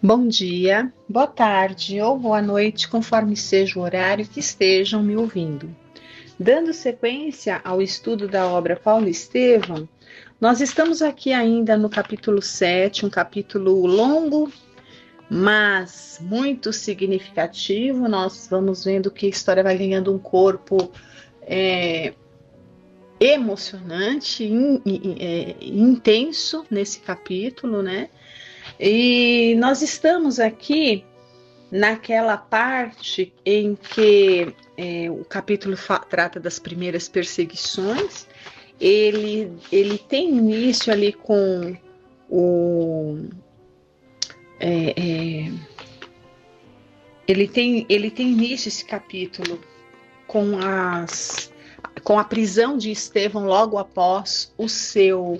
Bom dia, boa tarde ou boa noite, conforme seja o horário que estejam me ouvindo. Dando sequência ao estudo da obra Paulo Estevão, nós estamos aqui ainda no capítulo 7, um capítulo longo, mas muito significativo. Nós vamos vendo que a história vai ganhando um corpo emocionante, intenso nesse capítulo, né? E nós estamos aqui naquela parte em que o capítulo trata das primeiras perseguições. Ele tem início ali com o ele tem início esse capítulo com a prisão de Estevão logo após o seu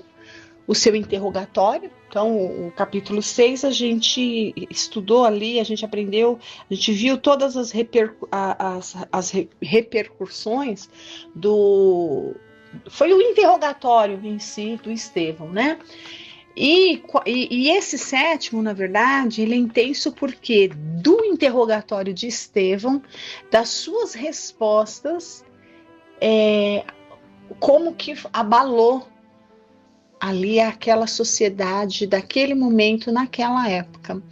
interrogatório. Então, o capítulo 6 a gente estudou ali, a gente aprendeu, a gente viu todas as repercussões foi o interrogatório em si do Estevão, né? E esse sétimo, na verdade, ele é intenso porque do interrogatório de Estevão, das suas respostas, como que abalou ali aquela sociedade daquele momento, naquela época.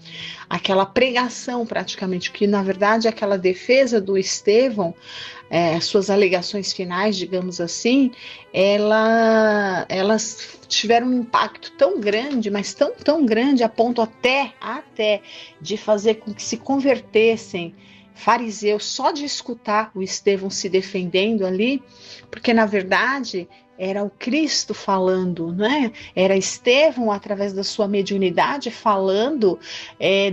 Aquela pregação praticamente, que na verdade aquela defesa do Estevão, suas alegações finais, digamos assim, elas tiveram um impacto tão grande, mas tão grande, a ponto até de fazer com que se convertessem fariseus só de escutar o Estevão se defendendo ali, porque na verdade era o Cristo falando, né? Era Estevão, através da sua mediunidade, falando,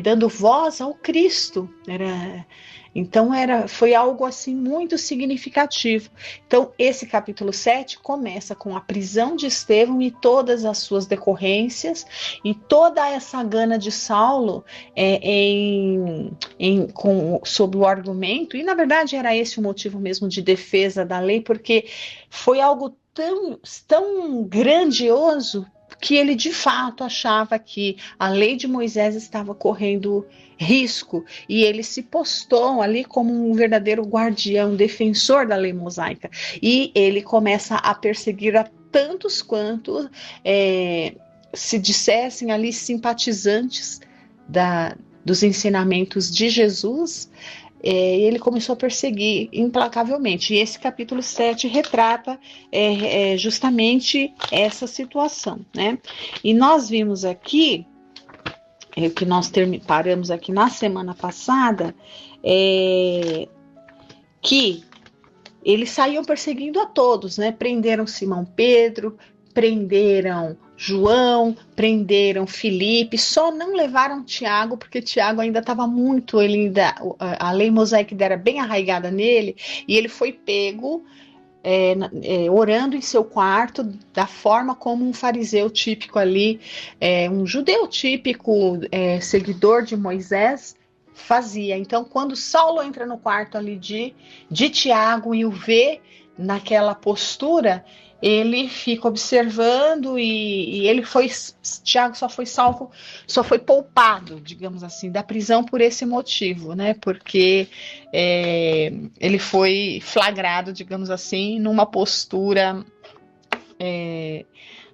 dando voz ao Cristo. Então foi algo assim muito significativo. Então esse capítulo 7 começa com a prisão de Estevão e todas as suas decorrências e toda essa gana de Saulo sob o argumento, e na verdade era esse o motivo mesmo de defesa da lei, porque foi algo tão grandioso que ele de fato achava que a lei de Moisés estava correndo risco, e ele se postou ali como um verdadeiro guardião, defensor da lei mosaica, e ele começa a perseguir a tantos quanto se dissessem ali simpatizantes dos ensinamentos de Jesus. Ele começou a perseguir implacavelmente. E esse capítulo 7 retrata justamente essa situação, né? E nós vimos aqui, que nós paramos aqui na semana passada, que eles saíam perseguindo a todos, né? Prenderam Simão Pedro, prenderam João, prenderam Filipe, só não levaram Tiago, porque Tiago ainda estava muito, a lei mosaica era bem arraigada nele, e ele foi pego orando em seu quarto, da forma como um fariseu típico ali, um judeu típico, seguidor de Moisés, fazia. Então, quando Saulo entra no quarto ali de Tiago e o vê naquela postura, ele fica observando, e Tiago só foi poupado, digamos assim, da prisão por esse motivo, né? Porque ele foi flagrado, digamos assim, numa postura,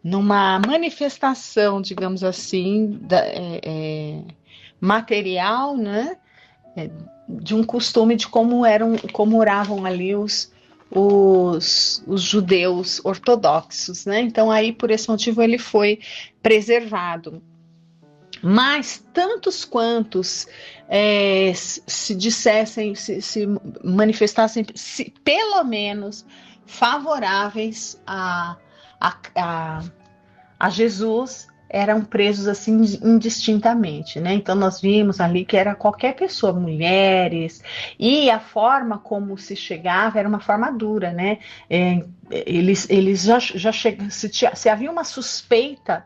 numa manifestação, digamos assim, material, né? De um costume de como oravam ali os judeus ortodoxos, né? Então aí por esse motivo ele foi preservado. Mas tantos quantos se dissessem, se manifestassem, pelo menos favoráveis a Jesus, eram presos assim indistintamente, né? Então nós vimos ali que era qualquer pessoa, mulheres, e a forma como se chegava era uma forma dura, né? Eles já chegam, se havia uma suspeita,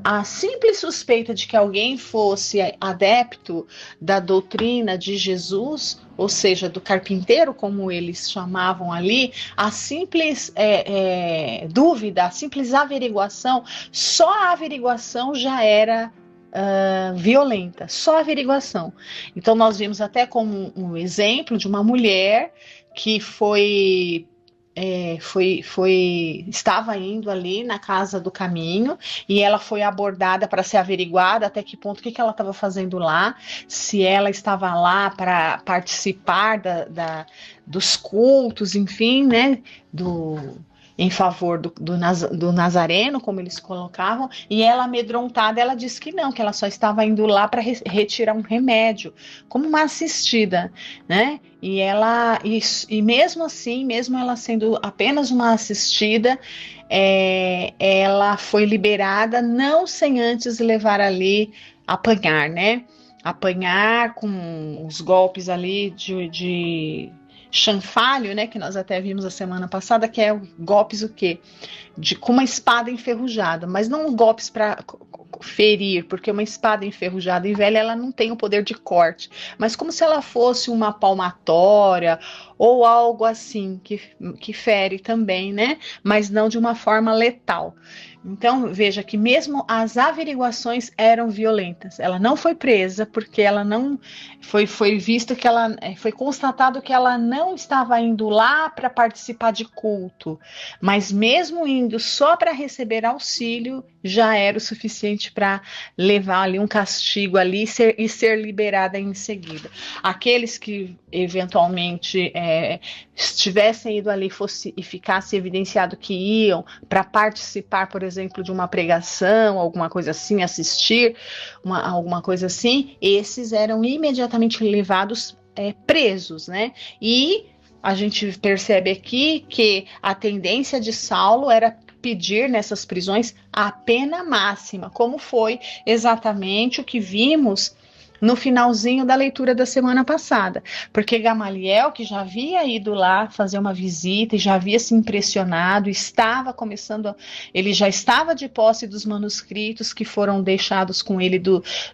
a simples suspeita de que alguém fosse adepto da doutrina de Jesus, ou seja, do carpinteiro, como eles chamavam ali, a simples dúvida, a simples averiguação, só a averiguação já era violenta, só averiguação. Então nós vimos até como um exemplo de uma mulher que estava indo ali na casa do caminho e ela foi abordada para ser averiguada até que ponto, o que ela estava fazendo lá, se ela estava lá para participar dos cultos, enfim, né, em favor do Nazareno, como eles colocavam, e ela, amedrontada, ela disse que não, que ela só estava indo lá para retirar um remédio, como uma assistida, né? E mesmo assim, mesmo ela sendo apenas uma assistida, ela foi liberada, não sem antes levar ali, apanhar, né? Apanhar com os golpes ali de chanfalho, né, que nós até vimos a semana passada, que é golpes o quê? Com uma espada enferrujada, mas não golpes para ferir, porque uma espada enferrujada e velha, ela não tem o poder de corte, mas como se ela fosse uma palmatória ou algo assim, que fere também, né, mas não de uma forma letal. Então, veja que mesmo as averiguações eram violentas. Ela não foi presa porque ela não foi visto que ela foi constatado que ela não estava indo lá para participar de culto, mas mesmo indo só para receber auxílio já era o suficiente para levar ali um castigo ali e ser liberada em seguida. Aqueles que eventualmente estivessem ido ali e ficasse evidenciado que iam para participar, por exemplo, de uma pregação, alguma coisa assim, assistir, alguma coisa assim, esses eram imediatamente levados presos, né? E a gente percebe aqui que a tendência de Saulo era pedir nessas prisões a pena máxima, como foi exatamente o que vimos no finalzinho da leitura da semana passada, porque Gamaliel, que já havia ido lá fazer uma visita e já havia se impressionado, ele já estava de posse dos manuscritos que foram deixados com ele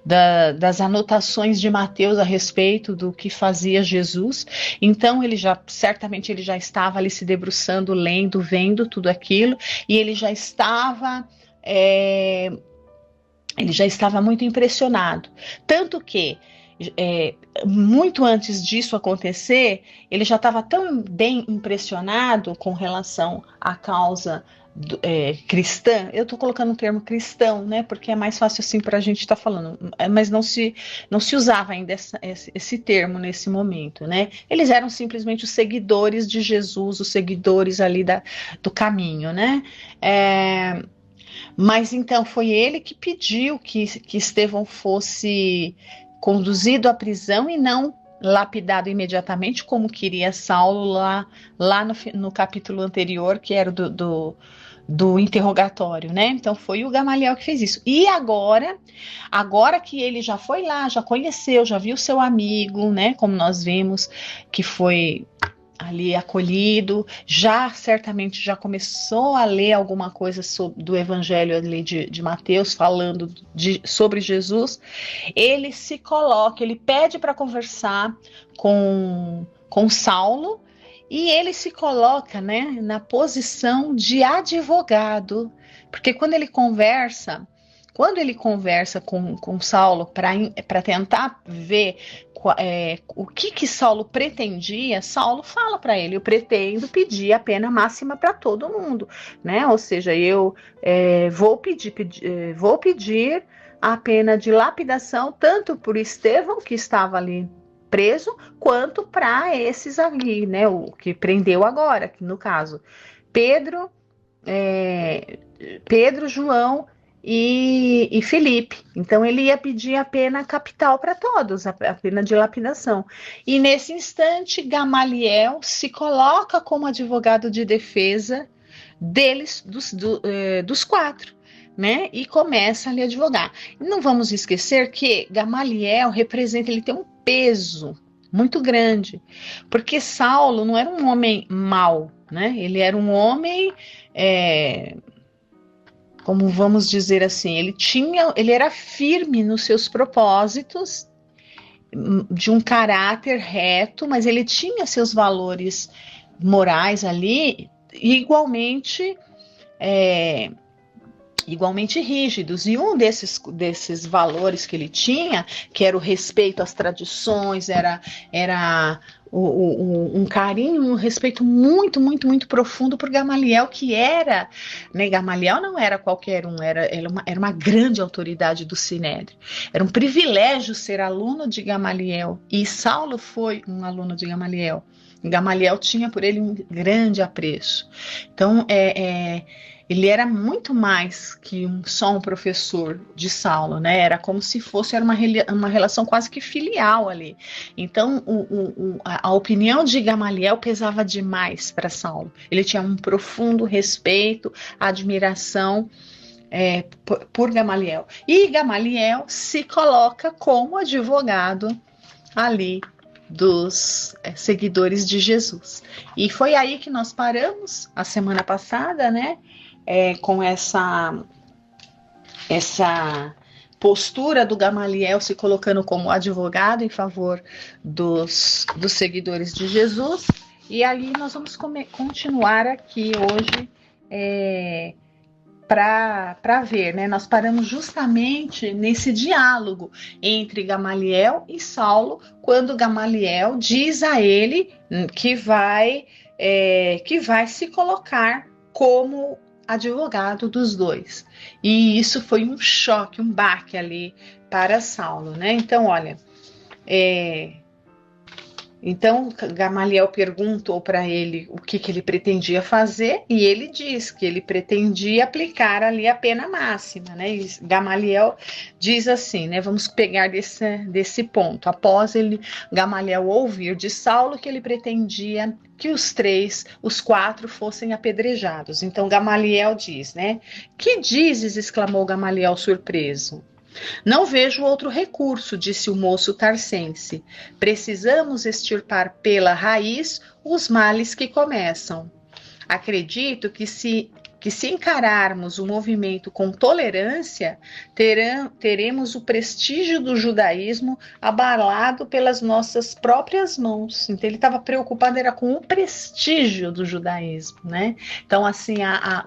das anotações de Mateus a respeito do que fazia Jesus, então certamente ele já estava ali se debruçando, lendo, vendo tudo aquilo, e ele já estava muito impressionado. Tanto que, muito antes disso acontecer, ele já estava tão bem impressionado com relação à causa cristã. Eu estou colocando o termo cristão, né? Porque é mais fácil assim para a gente estar falando. Mas não se usava ainda esse termo nesse momento, né? Eles eram simplesmente os seguidores de Jesus, os seguidores ali do caminho, né? Mas então foi ele que pediu que Estevão fosse conduzido à prisão e não lapidado imediatamente, como queria Saulo lá no capítulo anterior, que era do interrogatório, né? Então foi o Gamaliel que fez isso. E agora que ele já foi lá, já conheceu, já viu seu amigo, né? Como nós vimos, que foi ali acolhido, certamente já começou a ler alguma coisa do evangelho ali de Mateus, falando sobre Jesus, ele se coloca, ele pede para conversar com Saulo, e ele se coloca, né, na posição de advogado, porque quando ele conversa com Saulo para tentar ver o que Saulo pretendia, Saulo fala para ele: eu pretendo pedir a pena máxima para todo mundo, né? Ou seja, eu vou pedir a pena de lapidação tanto por Estevão, que estava ali preso, quanto para esses ali, né? O que prendeu agora, que no caso Pedro, João e Filipe. Então ele ia pedir a pena capital para todos, a pena de lapidação. E nesse instante, Gamaliel se coloca como advogado de defesa deles, dos quatro, né? E começa a lhe advogar. Não vamos esquecer que Gamaliel ele tem um peso muito grande, porque Saulo não era um homem mau, né? Ele era um homem como vamos dizer assim, ele era firme nos seus propósitos, de um caráter reto, mas ele tinha seus valores morais ali, e igualmente igualmente rígidos, e um desses valores que ele tinha, que era o respeito às tradições, era um carinho, um respeito muito, muito, muito profundo por Gamaliel, que era, né, Gamaliel não era qualquer um, era uma grande autoridade do Sinédrio, era um privilégio ser aluno de Gamaliel, e Saulo foi um aluno de Gamaliel. Gamaliel tinha por ele um grande apreço. Então, ele era muito mais que só um professor de Saulo, né? Era como se fosse uma relação quase que filial ali. Então, a opinião de Gamaliel pesava demais para Saulo. Ele tinha um profundo respeito, admiração por Gamaliel. E Gamaliel se coloca como advogado ali dos seguidores de Jesus. E foi aí que nós paramos a semana passada, né? Com essa postura do Gamaliel se colocando como advogado em favor dos seguidores de Jesus. E ali nós vamos continuar aqui hoje para ver, né? Nós paramos justamente nesse diálogo entre Gamaliel e Saulo, quando Gamaliel diz a ele que vai se colocar como advogado dos dois. E isso foi um choque, um baque ali para Saulo, né? Então, olha, então Gamaliel perguntou para ele o que ele pretendia fazer, e ele diz que ele pretendia aplicar ali a pena máxima, né? E Gamaliel diz assim, né? Vamos pegar desse ponto. Após Gamaliel ouvir de Saulo que ele pretendia que os quatro fossem apedrejados. Então Gamaliel diz, né? Que dizes? Exclamou Gamaliel surpreso. Não vejo outro recurso, disse o moço tarcense. Precisamos extirpar pela raiz os males que começam. Acredito que se encararmos o movimento com tolerância, teremos o prestígio do judaísmo abalado pelas nossas próprias mãos. Então ele estava preocupado era com o prestígio do judaísmo, né? Então assim,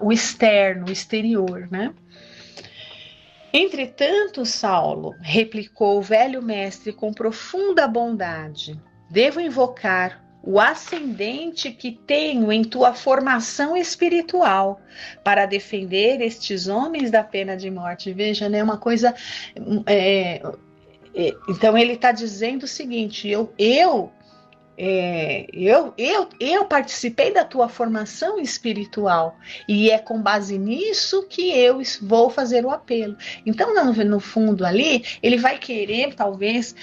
o externo, o exterior, né? Entretanto, Saulo, replicou o velho mestre com profunda bondade, devo invocar o ascendente que tenho em tua formação espiritual para defender estes homens da pena de morte. Veja, né, uma coisa... então ele está dizendo o seguinte, eu participei da tua formação espiritual e é com base nisso que eu vou fazer o apelo. Então, no fundo ali, ele vai querer, talvez,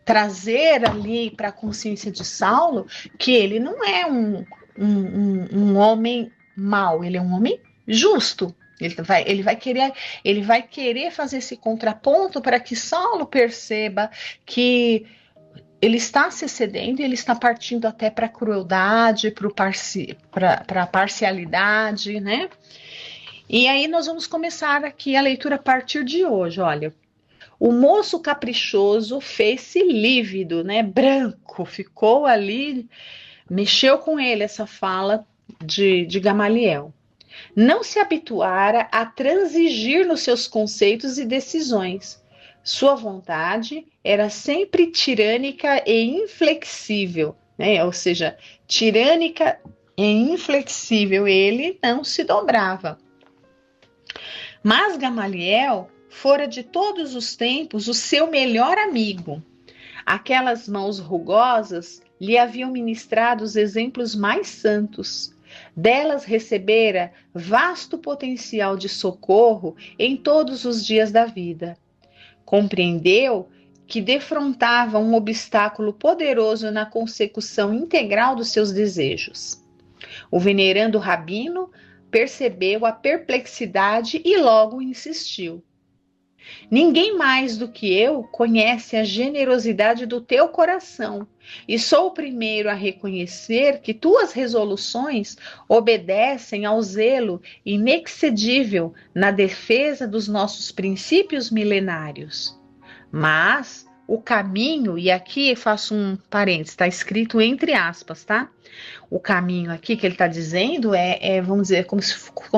trazer ali para a consciência de Saulo que ele não é um homem mau, ele é um homem justo. Ele vai querer fazer esse contraponto para que Saulo perceba que ele está se excedendo, ele está partindo até para a crueldade, para a parcialidade, né? E aí nós vamos começar aqui a leitura a partir de hoje. Olha, o moço caprichoso fez-se lívido, né? Branco, ficou ali, mexeu com ele essa fala de Gamaliel. Não se habituara a transigir nos seus conceitos e decisões. Sua vontade era sempre tirânica e inflexível, né? Ou seja, tirânica e inflexível, ele não se dobrava. Mas Gamaliel fora de todos os tempos o seu melhor amigo. Aquelas mãos rugosas lhe haviam ministrado os exemplos mais santos. Delas recebera vasto potencial de socorro em todos os dias da vida. Compreendeu que defrontava um obstáculo poderoso na consecução integral dos seus desejos. O venerando rabino percebeu a perplexidade e logo insistiu. Ninguém mais do que eu conhece a generosidade do teu coração, e sou o primeiro a reconhecer que tuas resoluções obedecem ao zelo inexcedível na defesa dos nossos princípios milenários. Mas o caminho, e aqui faço um parênteses, está escrito entre aspas, tá? O caminho aqui que ele está dizendo vamos dizer, como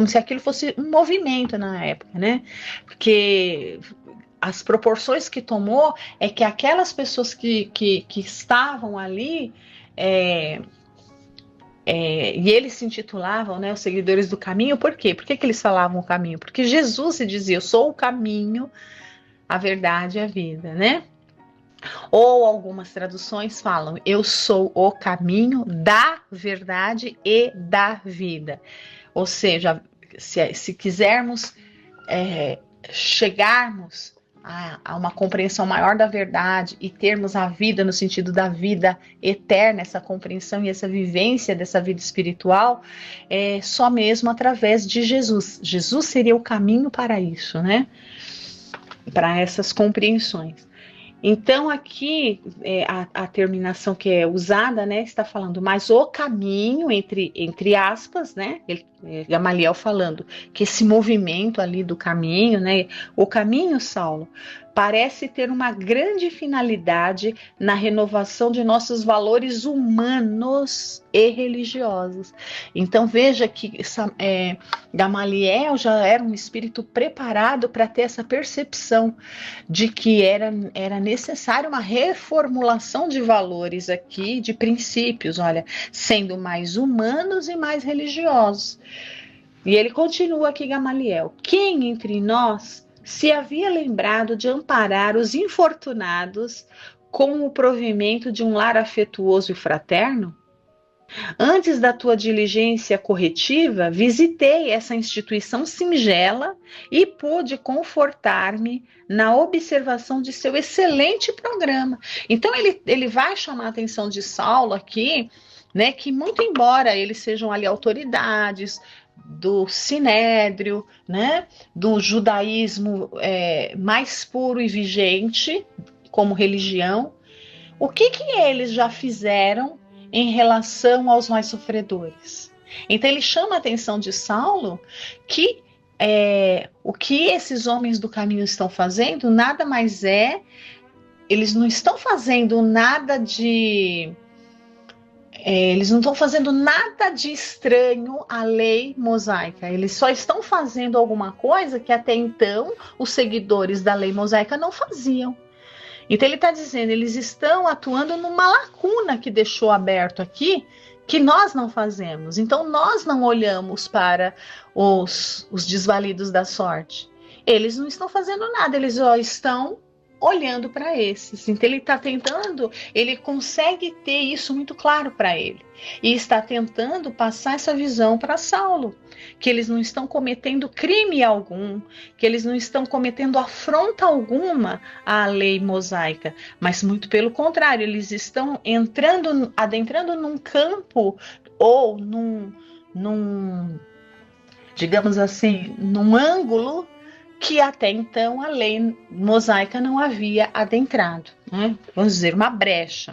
se aquilo fosse um movimento na época, né? Porque as proporções que tomou é que aquelas pessoas que estavam ali, e eles se intitulavam, né, os seguidores do caminho, por quê? Por que eles falavam o caminho? Porque Jesus se dizia, eu sou o caminho, a verdade e a vida, né? Ou algumas traduções falam, eu sou o caminho da verdade e da vida. Ou seja, se quisermos chegarmos a uma compreensão maior da verdade e termos a vida no sentido da vida eterna, essa compreensão e essa vivência dessa vida espiritual, só mesmo através de Jesus. Jesus seria o caminho para isso, né? Para essas compreensões. Então, aqui, a terminação que é usada, né, está falando, mas o caminho, entre aspas, né, Gamaliel falando que esse movimento ali do caminho, né, o caminho, Saulo, parece ter uma grande finalidade na renovação de nossos valores humanos e religiosos. Então, veja que Gamaliel já era um espírito preparado para ter essa percepção de que era necessária uma reformulação de valores aqui, de princípios, olha, sendo mais humanos e mais religiosos. E ele continua aqui, Gamaliel, quem entre nós se havia lembrado de amparar os infortunados com o provimento de um lar afetuoso e fraterno? Antes da tua diligência corretiva, visitei essa instituição singela e pude confortar-me na observação de seu excelente programa. Então ele vai chamar a atenção de Saulo aqui, né, que muito embora eles sejam ali autoridades do sinédrio, né, do judaísmo mais puro e vigente como religião, o que eles já fizeram em relação aos mais sofredores? Então ele chama a atenção de Saulo que o que esses homens do caminho estão fazendo nada mais eles não estão fazendo nada de eles não estão fazendo nada de estranho à lei mosaica, eles só estão fazendo alguma coisa que até então os seguidores da lei mosaica não faziam. Então ele está dizendo, eles estão atuando numa lacuna que deixou aberto aqui, que nós não fazemos. Então nós não olhamos para os desvalidos da sorte. Eles não estão fazendo nada, eles só estão olhando para esses. Então ele está tentando, ele consegue ter isso muito claro para ele. E está tentando passar essa visão para Saulo, que eles não estão cometendo crime algum, que eles não estão cometendo afronta alguma à lei mosaica, mas muito pelo contrário, eles estão adentrando num campo ou digamos assim, num ângulo que até então a lei mosaica não havia adentrado, né? Vamos dizer, uma brecha.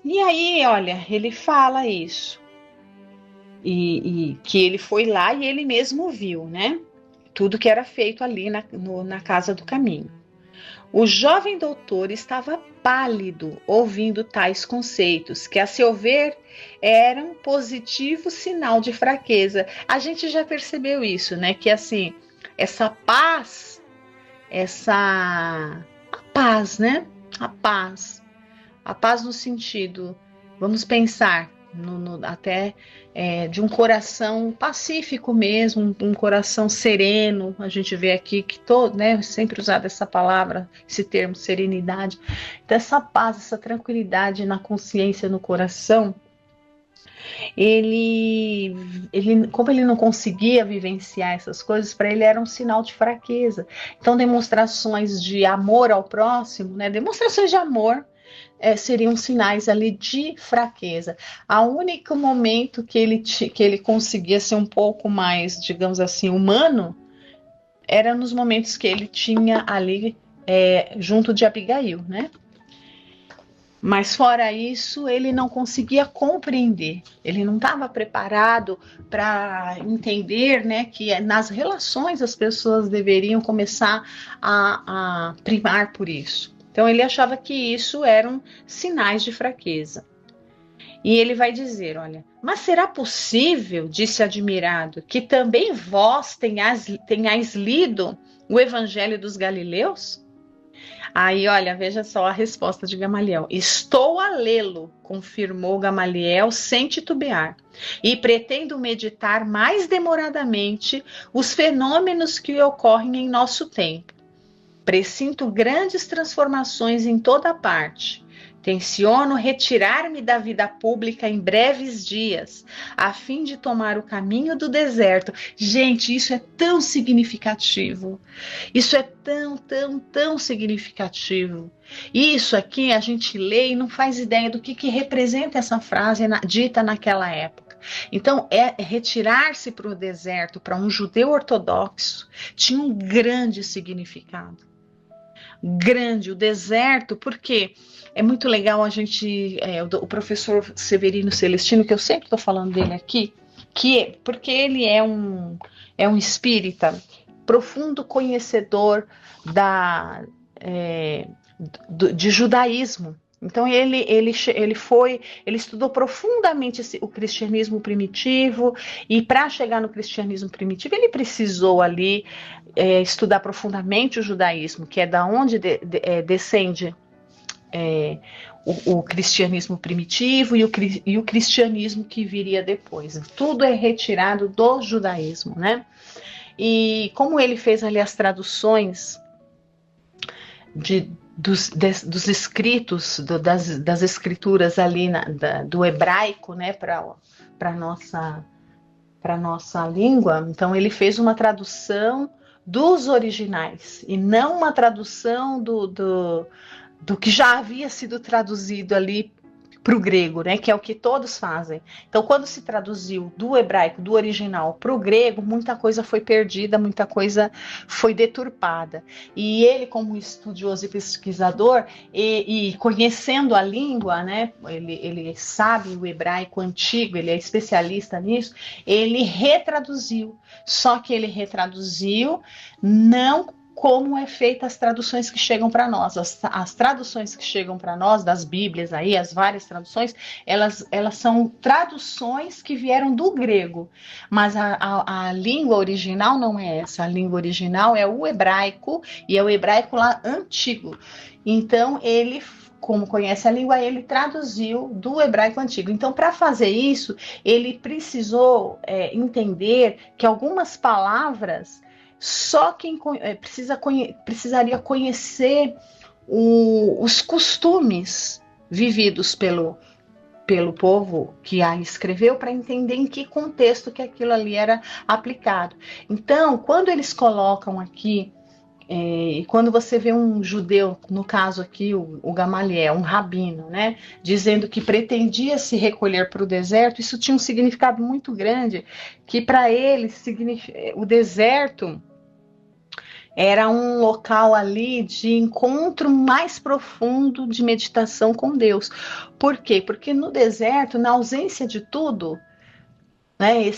E aí, olha, ele fala isso, e que ele foi lá e ele mesmo viu, né? Tudo que era feito ali na Casa do Caminho. O jovem doutor estava pálido ouvindo tais conceitos, que a seu ver eram positivo sinal de fraqueza. A gente já percebeu isso, né? Que assim, essa paz, a paz, né? A paz no sentido, vamos pensar até de um coração pacífico mesmo, um coração sereno. A gente vê aqui que sempre usado essa palavra, esse termo serenidade. Então essa paz, essa tranquilidade na consciência, no coração, como ele não conseguia vivenciar essas coisas, para ele era um sinal de fraqueza. Então demonstrações de amor ao próximo, né? Demonstrações de amor seriam sinais ali de fraqueza. O único momento que ele conseguia ser um pouco mais, digamos assim, humano, era nos momentos que ele tinha ali junto de Abigail, né? Mas fora isso, ele não conseguia compreender, ele não estava preparado para entender, né, que nas relações as pessoas deveriam começar a primar por isso. Então ele achava que isso eram sinais de fraqueza. E ele vai dizer, olha, mas será possível, disse admirado, que também vós tenhais lido o Evangelho dos Galileus? Aí, olha, veja só a resposta de Gamaliel. Estou a lê-lo, confirmou Gamaliel sem titubear, e pretendo meditar mais demoradamente os fenômenos que ocorrem em nosso tempo. Presinto grandes transformações em toda parte. Tenciono retirar-me da vida pública em breves dias, a fim de tomar o caminho do deserto. Gente, isso é tão significativo. Isso é tão significativo. Isso aqui a gente lê e não faz ideia do que representa essa frase dita naquela época. Então, retirar-se para o deserto, para um judeu ortodoxo, tinha um grande significado. Grande, o deserto, porque é muito legal a gente, o professor Severino Celestino, que eu sempre estou falando dele aqui, porque ele é um espírita profundo conhecedor de judaísmo. Então ele estudou profundamente o cristianismo primitivo, e para chegar no cristianismo primitivo ele precisou ali estudar profundamente o judaísmo, que é da onde descende o cristianismo primitivo e o cristianismo que viria depois. Tudo é retirado do judaísmo, né? E como ele fez ali as traduções dos escritos, das escrituras ali do hebraico, né, para nossa língua, então ele fez uma tradução dos originais e não uma tradução do que já havia sido traduzido ali para o grego, né, que é o que todos fazem. Então, quando se traduziu do hebraico, do original, para o grego, muita coisa foi perdida, muita coisa foi deturpada. E ele, como estudioso e pesquisador, e conhecendo a língua, né, ele sabe o hebraico antigo, ele é especialista nisso, ele retraduziu. Só que ele retraduziu não como é feita as traduções que chegam para nós. As traduções que chegam para nós, das Bíblias aí, as várias traduções, elas são traduções que vieram do grego, mas a língua original não é essa. A língua original é o hebraico, e é o hebraico lá antigo. Então, ele, como conhece a língua, ele traduziu do hebraico antigo. Então, para fazer isso, ele precisou entender que algumas palavras só quem precisaria conhecer os costumes vividos pelo povo que a escreveu, para entender em que contexto que aquilo ali era aplicado. Então, quando eles colocam aqui, quando você vê um judeu, no caso aqui o Gamaliel, um rabino, né, dizendo que pretendia se recolher para o deserto, isso tinha um significado muito grande, que para ele o deserto era um local ali de encontro mais profundo, de meditação com Deus. Por quê? Porque no deserto, na ausência de tudo, né,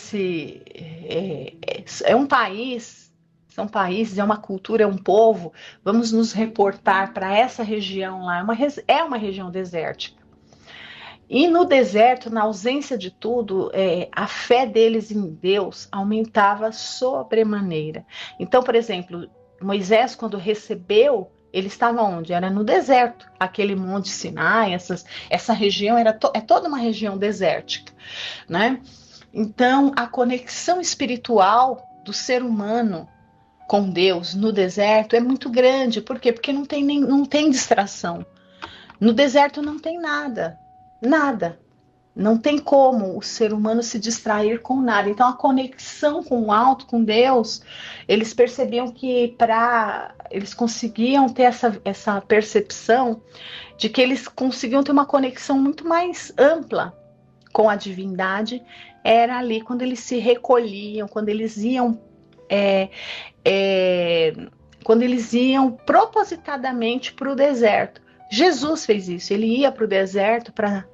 é um país, são países, é uma cultura, é um povo. Vamos nos reportar para essa região lá, é uma região desértica. E no deserto, na ausência de tudo, a fé deles em Deus aumentava sobremaneira. Então, por exemplo, Moisés, quando recebeu, ele estava onde? Era no deserto. Aquele monte Sinai, essa região é toda uma região desértica, né? Então, a conexão espiritual do ser humano com Deus no deserto é muito grande. Por quê? Porque não tem distração. No deserto não tem nada. Nada. Não tem como o ser humano se distrair com nada. Então, a conexão com o alto, com Deus, eles percebiam que eles conseguiam ter essa percepção de que eles conseguiam ter uma conexão muito mais ampla com a divindade. Era ali quando eles se recolhiam, quando eles iam propositadamente para o deserto, Jesus fez isso, ele ia para o deserto para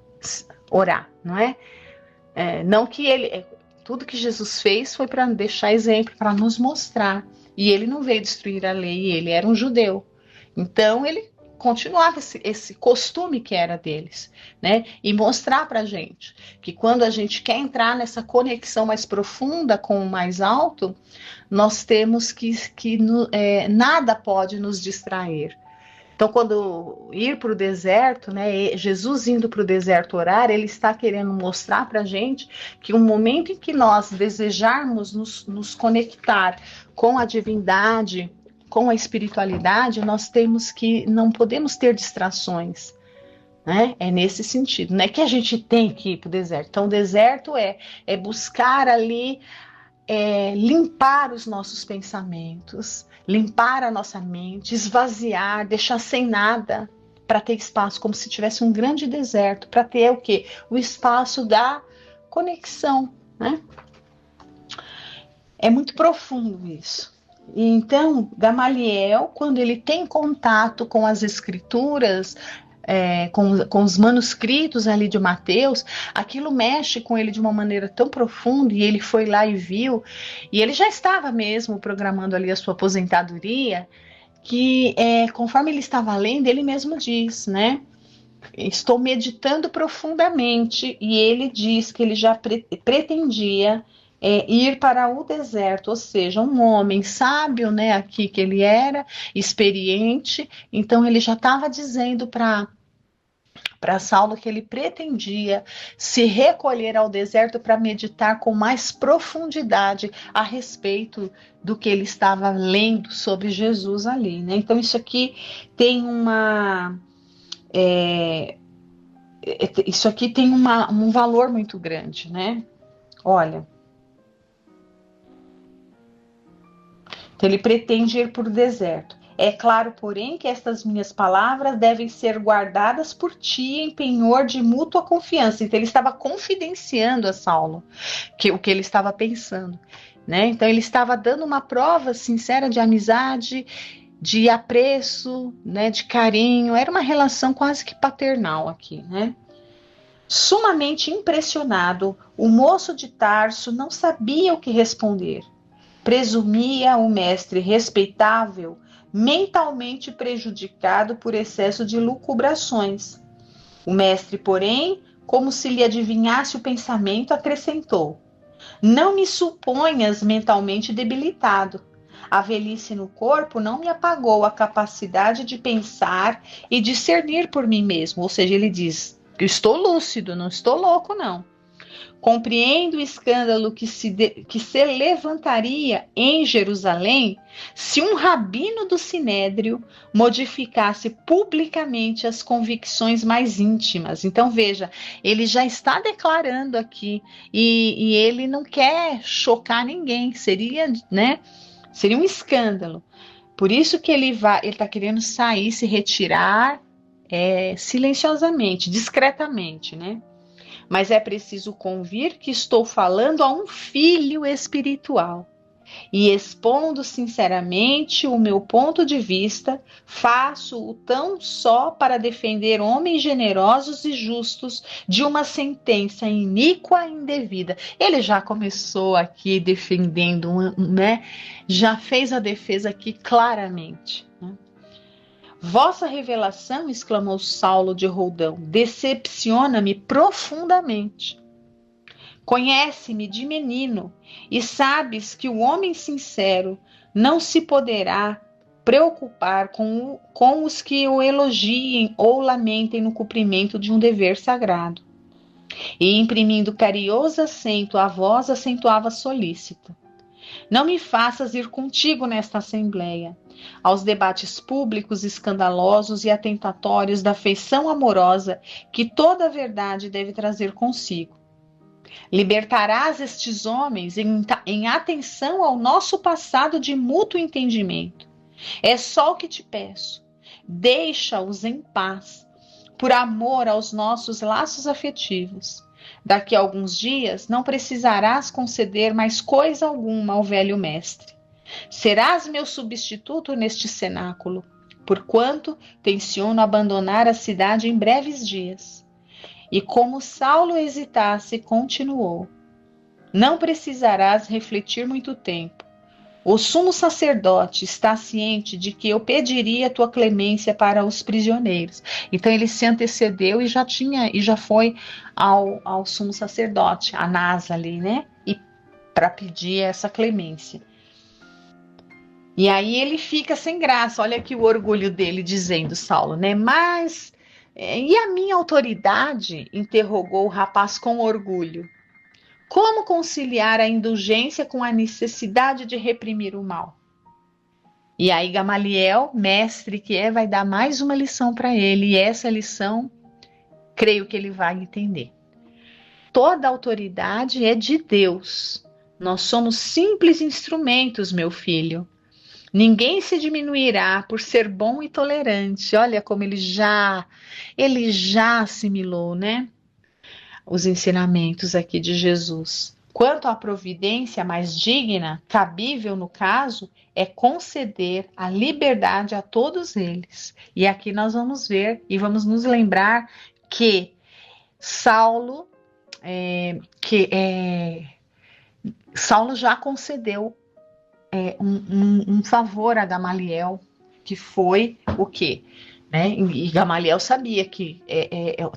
orar, não é? Não que tudo que Jesus fez foi para deixar exemplo, para nos mostrar. E ele não veio destruir a lei, ele era um judeu. Então ele continuava esse costume que era deles, né? E mostrar para a gente que quando a gente quer entrar nessa conexão mais profunda com o mais alto, nós temos que nada pode nos distrair. Então, quando ir para o deserto, né, Jesus indo para o deserto orar, ele está querendo mostrar para a gente que o momento em que nós desejarmos nos conectar com a divindade, com a espiritualidade, nós não podemos ter distrações. Né? É nesse sentido. Não é que a gente tem que ir para o deserto. Então, o deserto é buscar ali limpar os nossos pensamentos, limpar a nossa mente, esvaziar, deixar sem nada, para ter espaço, como se tivesse um grande deserto, para ter o quê? O espaço da conexão, né? É muito profundo isso. E então, Gamaliel, quando ele tem contato com as escrituras, com os manuscritos ali de Mateus, aquilo mexe com ele de uma maneira tão profunda, e ele foi lá e viu, e ele já estava mesmo programando ali a sua aposentadoria, que conforme ele estava lendo, ele mesmo diz, né? Estou meditando profundamente, e ele diz que ele já pretendia ir para o deserto, ou seja, um homem sábio, né, aqui que ele era, experiente, então ele já estava dizendo para Saulo que ele pretendia se recolher ao deserto para meditar com mais profundidade a respeito do que ele estava lendo sobre Jesus ali, né? Então isso aqui tem um valor muito grande, né? Olha, então ele pretende ir para o deserto. É claro, porém, que estas minhas palavras devem ser guardadas por ti em penhor de mútua confiança. Então ele estava confidenciando a Saulo o que ele estava pensando, né? Então ele estava dando uma prova sincera de amizade, de apreço, né, de carinho. Era uma relação quase que paternal aqui, né? Sumamente impressionado, o moço de Tarso não sabia o que responder. Presumia o mestre respeitável mentalmente prejudicado por excesso de lucubrações. O mestre, porém, como se lhe adivinhasse o pensamento, acrescentou: não me suponhas mentalmente debilitado. A velhice no corpo não me apagou a capacidade de pensar e discernir por mim mesmo. Ou seja, ele diz: eu estou lúcido, não estou louco, não. Compreendo o escândalo que se levantaria em Jerusalém se um rabino do Sinédrio modificasse publicamente as convicções mais íntimas. Então, veja, ele já está declarando aqui e ele não quer chocar ninguém, seria um escândalo. Por isso que ele está querendo sair, se retirar silenciosamente, discretamente, né? Mas é preciso convir que estou falando a um filho espiritual. E expondo sinceramente o meu ponto de vista, faço-o tão só para defender homens generosos e justos de uma sentença iníqua e indevida. Ele já começou aqui defendendo, né? Já fez a defesa aqui claramente, né? Vossa revelação, exclamou Saulo de Roldão, decepciona-me profundamente. Conhece-me de menino e sabes que o homem sincero não se poderá preocupar com os que o elogiem ou lamentem no cumprimento de um dever sagrado. E imprimindo carinhoso acento, a voz acentuava solícita. Não me faças ir contigo nesta assembleia, aos debates públicos escandalosos e atentatórios da feição amorosa que toda a verdade deve trazer consigo. Libertarás estes homens em atenção ao nosso passado de mútuo entendimento. É só o que te peço. Deixa-os em paz, por amor aos nossos laços afetivos. Daqui a alguns dias não precisarás conceder mais coisa alguma ao velho mestre. Serás meu substituto neste cenáculo. porquanto tenciono abandonar a cidade em breves dias. E como Saulo hesitasse, continuou: não precisarás refletir muito tempo. O sumo sacerdote está ciente de que eu pediria a tua clemência para os prisioneiros. Então ele se antecedeu e já foi ao sumo sacerdote, Anás ali, né? E para pedir essa clemência. E aí ele fica sem graça. Olha aqui o orgulho dele dizendo, Saulo, né? Mas e a minha autoridade? Interrogou o rapaz com orgulho. Como conciliar a indulgência com a necessidade de reprimir o mal? E aí Gamaliel, mestre que é, vai dar mais uma lição para ele. E essa lição, creio que ele vai entender. Toda autoridade é de Deus. Nós somos simples instrumentos, meu filho. Ninguém se diminuirá por ser bom e tolerante. Olha como ele já assimilou, né? Os ensinamentos aqui de Jesus. Quanto à providência mais digna, cabível no caso, é conceder a liberdade a todos eles. E aqui nós vamos ver e vamos nos lembrar que Saulo, Saulo já concedeu um favor a Gamaliel, que foi o quê? Né? E Gamaliel sabia que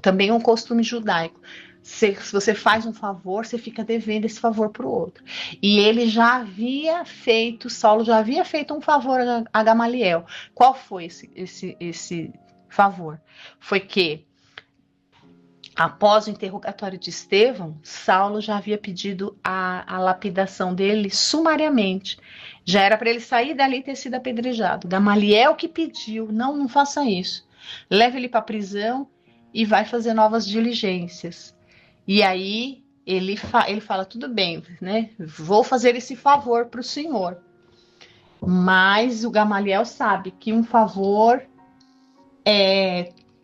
também é um costume judaico. Se você faz um favor, você fica devendo esse favor para o outro. E ele já havia feito, Saulo já havia feito um favor a Gamaliel. Qual foi esse favor? Foi que, após o interrogatório de Estevão, Saulo já havia pedido a lapidação dele sumariamente. Já era para ele sair dali e ter sido apedrejado. Gamaliel que pediu, não faça isso. Leve ele para a prisão e vai fazer novas diligências. E aí ele fala, tudo bem, né? Vou fazer esse favor para o senhor. Mas o Gamaliel sabe que um favor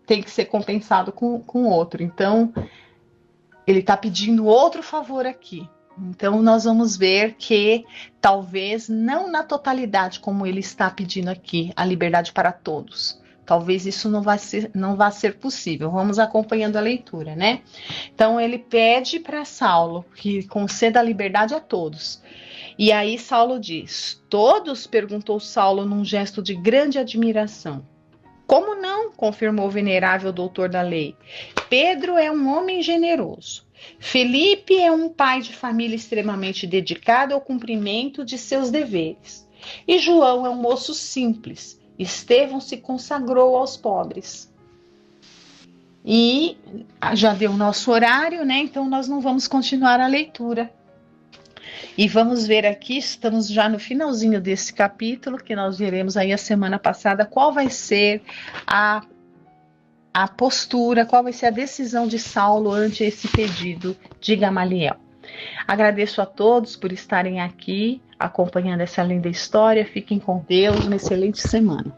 tem que ser compensado com outro. Então, ele está pedindo outro favor aqui. Então, nós vamos ver que talvez não na totalidade como ele está pedindo aqui, a liberdade para todos. Talvez isso não vá ser possível. Vamos acompanhando a leitura, né? Então, ele pede para Saulo que conceda a liberdade a todos. E aí Saulo diz: todos? Perguntou Saulo num gesto de grande admiração. Como não? Confirmou o venerável doutor da lei. Pedro é um homem generoso. Felipe é um pai de família extremamente dedicado ao cumprimento de seus deveres. E João é um moço simples. Estevão se consagrou aos pobres. E já deu o nosso horário, né? Então nós não vamos continuar a leitura. E vamos ver aqui, estamos já no finalzinho desse capítulo, que nós veremos aí a semana passada, qual vai ser a postura, qual vai ser a decisão de Saulo ante esse pedido de Gamaliel. Agradeço a todos por estarem aqui acompanhando essa linda história. Fiquem com Deus, uma excelente semana.